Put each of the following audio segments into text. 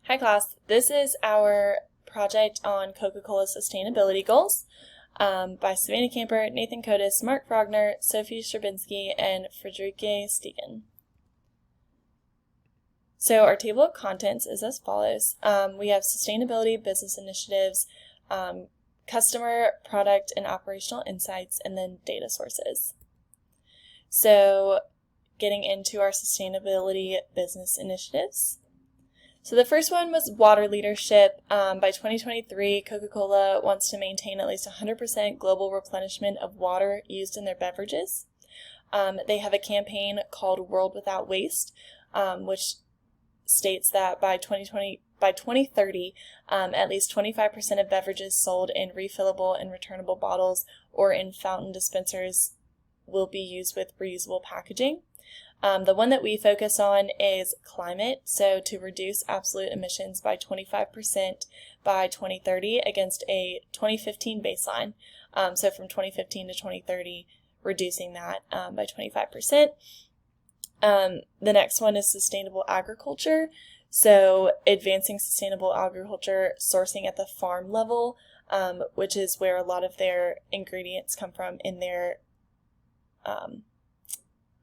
Hi class, this is our project on Coca-Cola sustainability goals by Savannah Camper, Nathan Kotis, Mark Frogner, Sophie Strabinsky, and Friederike Stegen. So our table of contents is as follows. We have sustainability, business initiatives, customer, product, and operational insights, and then data sources. So getting into our sustainability business initiatives. So the first one was water leadership. By 2023, Coca-Cola wants to maintain at least 100% global replenishment of water used in their beverages. They have a campaign called World Without Waste, which states that by 2030, at least 25% of beverages sold in refillable and returnable bottles or in fountain dispensers will be used with reusable packaging. The one that we focus on is climate, so to reduce absolute emissions by 25% by 2030 against a 2015 baseline. So from 2015 to 2030, reducing that by 25%. The next one is sustainable agriculture, so advancing sustainable agriculture, sourcing at the farm level, which is where a lot of their ingredients come from in their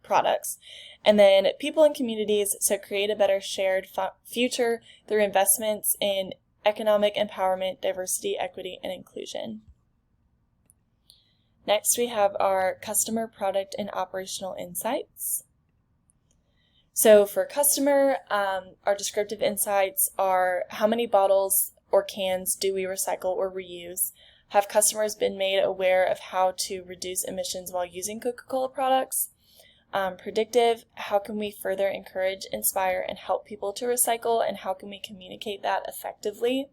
products. And then people and communities, so create a better shared future through investments in economic empowerment, diversity, equity, and inclusion. Next, we have our customer, product, and operational insights. So for customer, our descriptive insights are how many bottles or cans do we recycle or reuse? Have customers been made aware of how to reduce emissions while using Coca-Cola products? Predictive, how can we further encourage, inspire, and help people to recycle, and how can we communicate that effectively?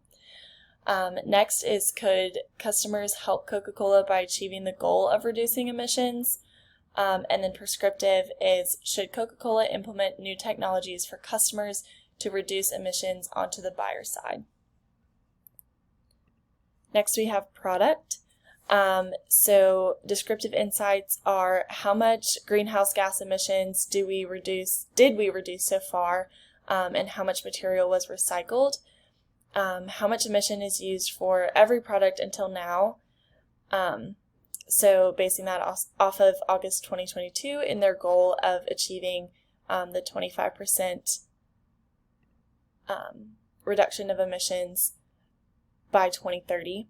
Next is, could customers help Coca-Cola by achieving the goal of reducing emissions? And then prescriptive is, should Coca-Cola implement new technologies for customers to reduce emissions onto the buyer side? Next we have product. So descriptive insights are how much greenhouse gas emissions did we reduce so far, and how much material was recycled, how much emission is used for every product until now, so basing that off of August 2022 in their goal of achieving the 25% reduction of emissions by 2030.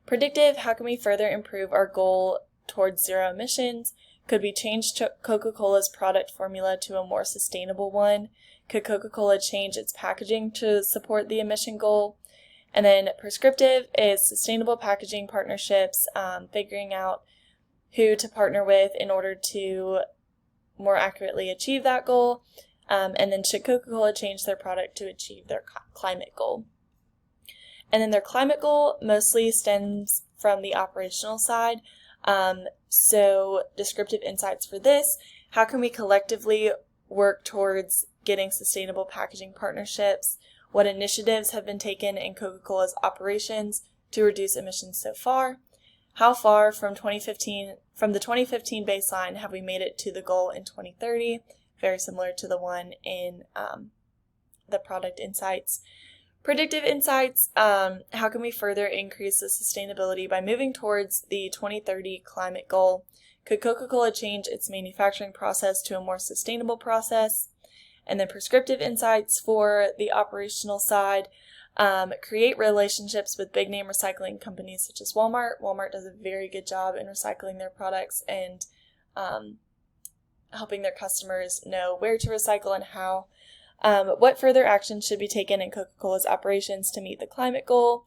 Predictive, how can we further improve our goal towards zero emissions? Could we change Coca-Cola's product formula to a more sustainable one? Could Coca-Cola change its packaging to support the emission goal? And then prescriptive is sustainable packaging partnerships, figuring out who to partner with in order to more accurately achieve that goal. And then should Coca-Cola change their product to achieve their climate goal? And then their climate goal mostly stems from the operational side. So descriptive insights for this, how can we collectively work towards getting sustainable packaging partnerships? What initiatives have been taken in Coca-Cola's operations to reduce emissions so far? How far from the 2015 baseline have we made it to the goal in 2030? Very similar to the one in the product insights. Predictive insights, how can we further increase the sustainability by moving towards the 2030 climate goal? Could Coca-Cola change its manufacturing process to a more sustainable process? And then prescriptive insights for the operational side, create relationships with big name recycling companies such as Walmart. Walmart does a very good job in recycling their products and helping their customers know where to recycle and how. What further action should be taken in Coca-Cola's operations to meet the climate goal?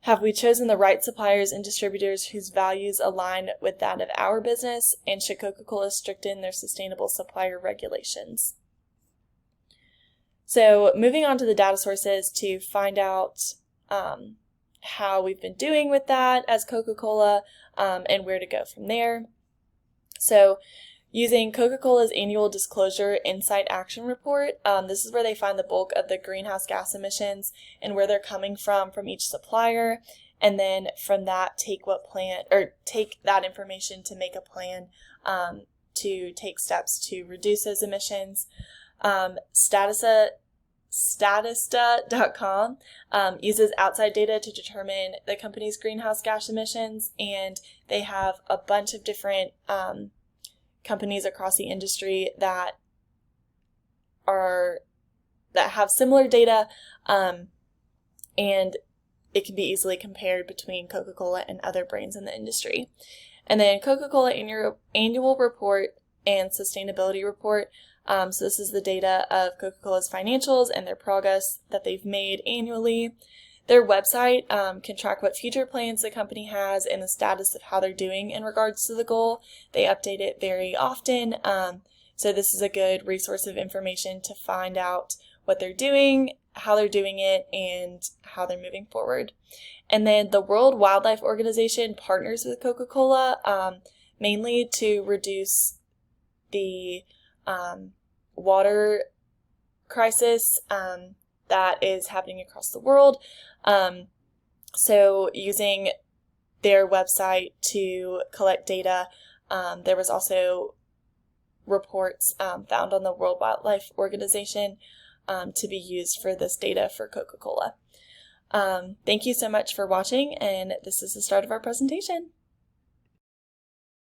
Have we chosen the right suppliers and distributors whose values align with that of our business? And should Coca-Cola strengthen their sustainable supplier regulations? So moving on to the data sources to find out how we've been doing with that as Coca-Cola and where to go from there. So using Coca-Cola's annual disclosure insight action report, this is where they find the bulk of the greenhouse gas emissions and where they're coming from each supplier, and then from that take that information to make a plan to take steps to reduce those emissions. Statista.com uses outside data to determine the company's greenhouse gas emissions, and they have a bunch of different companies across the industry that have similar data, and it can be easily compared between Coca-Cola and other brands in the industry. And then Coca-Cola annual report and sustainability report. So this is the data of Coca-Cola's financials and their progress that they've made annually. Their website can track what future plans the company has and the status of how they're doing in regards to the goal. They update it very often. So this is a good resource of information to find out what they're doing, how they're doing it, and how they're moving forward. And then the World Wildlife Organization partners with Coca-Cola mainly to reduce the water crisis that is happening across the world. So using their website to collect data, there was also reports found on the World Wildlife Organization to be used for this data for Coca-Cola. Thank you so much for watching, and this is the start of our presentation.